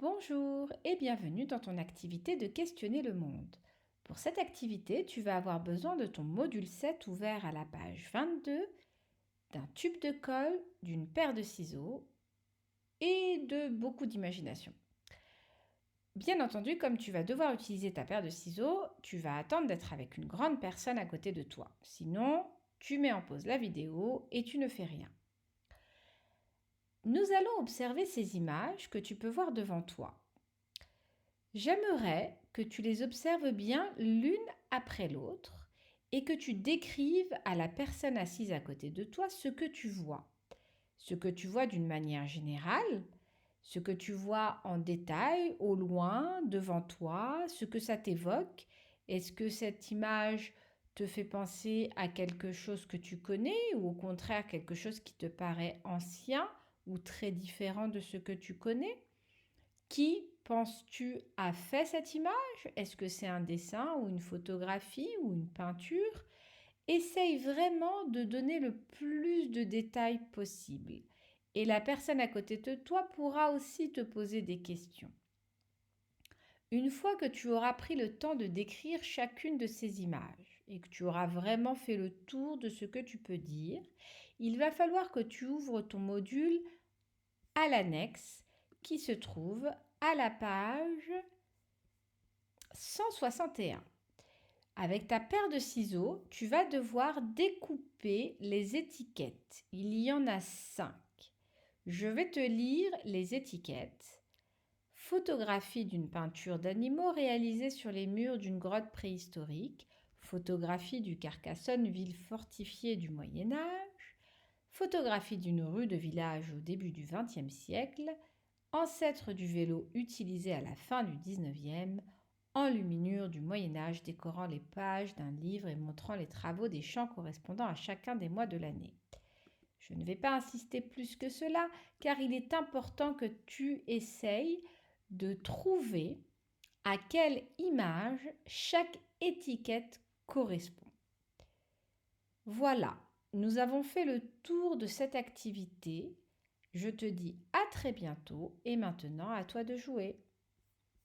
Bonjour et bienvenue dans ton activité de questionner le monde. Pour cette activité, tu vas avoir besoin de ton module 7 ouvert à la page 22, d'un tube de colle, d'une paire de ciseaux et de beaucoup d'imagination. Bien entendu, comme tu vas devoir utiliser ta paire de ciseaux, tu vas attendre d'être avec une grande personne à côté de toi. Sinon, tu mets en pause la vidéo et tu ne fais rien. Nous allons observer ces images que tu peux voir devant toi. J'aimerais que tu les observes bien l'une après l'autre et que tu décrives à la personne assise à côté de toi ce que tu vois. Ce que tu vois d'une manière générale, ce que tu vois en détail, au loin, devant toi, ce que ça t'évoque. Est-ce que cette image te fait penser à quelque chose que tu connais ou au contraire quelque chose qui te paraît ancien ou très différent de ce que tu connais? Qui penses-tu a fait cette image? Est-ce que c'est un dessin ou une photographie ou une peinture? Essaye vraiment de donner le plus de détails possible. Et la personne à côté de toi pourra aussi te poser des questions. Une fois que tu auras pris le temps de décrire chacune de ces images et que tu auras vraiment fait le tour de ce que tu peux dire, il va falloir que tu ouvres ton module à l'annexe qui se trouve à la page 161. Avec ta paire de ciseaux, tu vas devoir découper les étiquettes. Il y en a 5. Je vais te lire les étiquettes. Photographie d'une peinture d'animaux réalisée sur les murs d'une grotte préhistorique. Photographie du Carcassonne, ville fortifiée du Moyen Âge. Photographie d'une rue de village au début du XXe siècle. Ancêtre du vélo utilisé à la fin du XIXe, enluminure du Moyen Âge décorant les pages d'un livre et montrant les travaux des champs correspondant à chacun des mois de l'année. Je ne vais pas insister plus que cela, car il est important que tu essayes de trouver à quelle image chaque étiquette correspond. Voilà, nous avons fait le tour de cette activité. Je te dis à très bientôt et maintenant à toi de jouer.